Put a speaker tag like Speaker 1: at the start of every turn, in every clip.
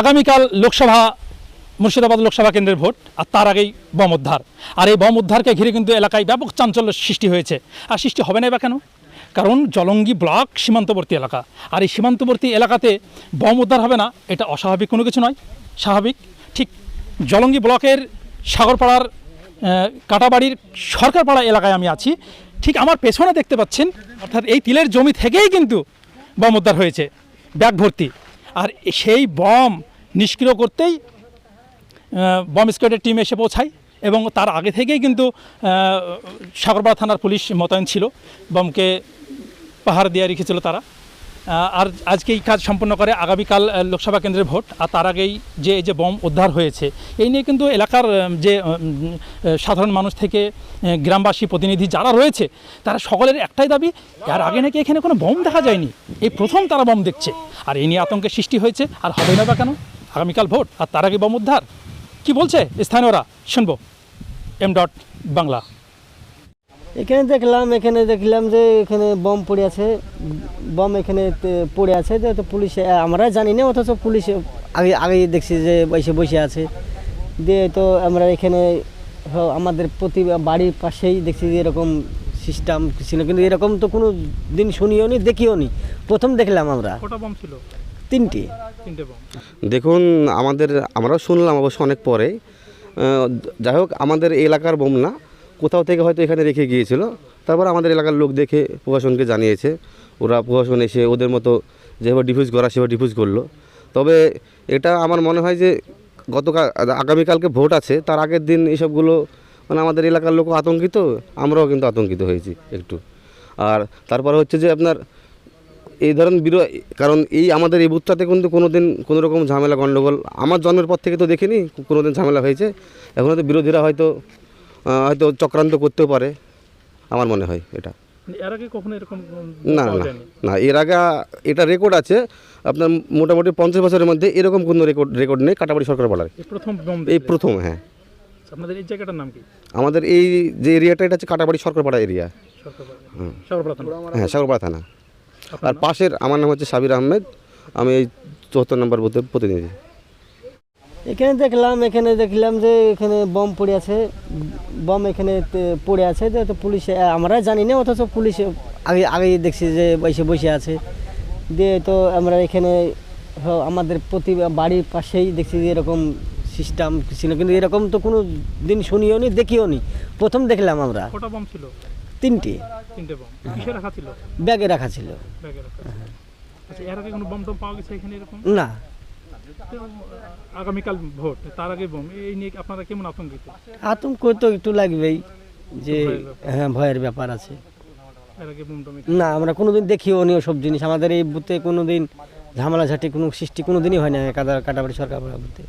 Speaker 1: আগামীকাল লোকসভা মুর্শিদাবাদ লোকসভা কেন্দ্রের ভোট, আর তার আগেই বম উদ্ধার। আর এই বম উদ্ধারকে ঘিরে কিন্তু এলাকায় ব্যাপক চাঞ্চল্য সৃষ্টি হয়েছে। আর সৃষ্টি হবে না বা কেন? কারণ জলঙ্গি ব্লক সীমান্তবর্তী এলাকা, আর এই সীমান্তবর্তী এলাকাতে বম উদ্ধার হবে না এটা অস্বাভাবিক কোনো কিছু নয়, স্বাভাবিক। ঠিক জলঙ্গি ব্লকের সাগরপাড়ার কাটাবাড়ির সরকারপাড়া এলাকায় আমি আছি। ঠিক আমার পেছনে দেখতে পাচ্ছেন, অর্থাৎ এই তিলের জমি থেকেই কিন্তু বম উদ্ধার হয়েছে ব্যাগ ভর্তি। আর সেই বম নিষ্ক্রিয় করতেই বম স্কোয়াডের টিম এসে পৌঁছায়, এবং তার আগে থেকেই কিন্তু সাগরপাড়া থানার পুলিশ মোতায়েন ছিল, বমকে পাহারা দিয়ে রেখেছিল তারা। আর আজকে এই কাজ সম্পন্ন করে আগামীকাল লোকসভা কেন্দ্রের ভোট, আর তার আগেই যে বম উদ্ধার হয়েছে এই নিয়ে কিন্তু এলাকার যে সাধারণ মানুষ থেকে গ্রামবাসী প্রতিনিধি যারা রয়েছে তারা সকলের একটাই দাবি, এর আগে নাকি এখানে কোনো বম দেখা যায়নি, এই প্রথম তারা বম দেখছে। আর এই নিয়ে আতঙ্কের সৃষ্টি হয়েছে। আর হবে না বা কেন? আগামীকাল ভোট, আর তার আগে বম উদ্ধার। কি বলছে স্থানীয়রা শুনবো। বাংলা।
Speaker 2: এখানে দেখলাম যে এখানে বম পড়ে আছে, বম এখানে পড়ে আছে, তো পুলিশ আমরা জানি না, অথচ পুলিশ আগে দেখছি যে বসে আছে। দিয়ে তো আমরা এখানে আমাদের প্রতি বাড়ির পাশেই দেখছি যে এরকম সিস্টেম ছিল, কিন্তু এরকম তো কোনো দিন শুনিও নি, দেখিও নি, প্রথম দেখলাম আমরা।
Speaker 1: কটা বম ছিল?
Speaker 2: তিনটে
Speaker 1: বম।
Speaker 3: দেখুন, আমরাও শুনলাম অবশ্য অনেক পরে। যাই হোক, আমাদের এলাকার বোম না, কোথাও থেকে হয়তো এখানে রেখে গিয়েছিল। তারপর আমাদের এলাকার লোক দেখে প্রশাসনকে জানিয়েছে, ওরা প্রশাসন এসে ওদের মতো যেভাবে ডিফিউজ করা সেভাবে ডিফিউজ করলো। তবে এটা আমার মনে হয় যে আগামীকালকে ভোট আছে, তার আগের দিন এইসবগুলো মানে আমাদের এলাকার লোক আতঙ্কিত, আমরাও কিন্তু আতঙ্কিত হয়েছি একটু। আর তারপরে হচ্ছে যে আপনার এই ধরুন কারণ এই আমাদের এই বুথটাতে কিন্তু কোনো দিন কোনো রকম ঝামেলা গণ্ডগোল আমার জন্মের পর থেকে তো দেখিনি কোনো দিন ঝামেলা হয়েছে। এখন হয়তো বিরোধীরা হয়তো চক্রান্ত করতেও পারে, আমার মনে হয় এটা।
Speaker 1: এর আগে কখনো এরকম
Speaker 3: না এর আগে এটা রেকর্ড আছে আপনার মোটামুটি 50 বছরের মধ্যে এরকম কোনো রেকর্ড নেই কাটাবাড়ি সরকার পাড়ায়। এই প্রথম। হ্যাঁ।
Speaker 1: আপনাদের এই জায়গাটার নাম কি?
Speaker 3: আমাদের এই যে এরিয়াটা এটা হচ্ছে কাটাবাড়ি সরকারপাড়া এরিয়া। হ্যাঁ, সাগরপাড়া থানা। আর পাশের আমার নাম হচ্ছে সাবির আহমেদ, আমি এই 74 নম্বর বুথের প্রতিনিধি।
Speaker 2: এখানে দেখলাম যে এখানে বম পড়ে আছে, বম এখানে পড়ে আছে, তো পুলিশ আমরা জানি না, অথচ পুলিশ আগে দেখছি যে বসে আছে। দিয়ে তো আমরা এখানে আমাদের প্রতি বাড়ির পাশেই দেখছি যে এরকম সিস্টেম ছিল, কিন্তু এরকম তো কোনো দিন শুনিও নি, দেখিও নি, প্রথম দেখলাম আমরা।
Speaker 1: কটা বম ছিল?
Speaker 2: তিনটে
Speaker 1: বম। কিসে রাখা ছিল?
Speaker 2: ব্যাগে রাখা ছিল।
Speaker 1: আচ্ছা, এর আগে কোনো বম টম পাওয়া গেছে এখানে এরকম?
Speaker 2: না।
Speaker 1: আগামীকাল ভোট, তার আগে বম, এই নিয়ে আপনারা কেমন আতঙ্কিত?
Speaker 2: আতঙ্ক তো একটু লাগবেই, যে হ্যাঁ ভয়ের ব্যাপার আছে। না, আমরা কোনোদিন দেখিও নি ওসব জিনিস, আমাদের এই বুথে কোনোদিন ঝামেলাঝাটি কোনো সৃষ্টি কোনোদিনই হয় না কাটাবাড়ি সরকার বুথে।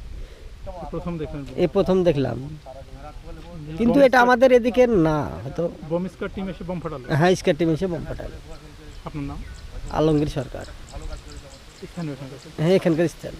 Speaker 2: এই প্রথম দেখলাম, কিন্তু এটা আমাদের এদিকে না, হয়তো
Speaker 1: বম স্কোয়াড টিম এসে বম ফাটালো।
Speaker 2: হ্যাঁ, স্কোয়াড টিম এসে বম ফাটালো।
Speaker 1: আপনার নাম?
Speaker 2: আলমগীর সরকার। হ্যাঁ, এখানকার স্থান।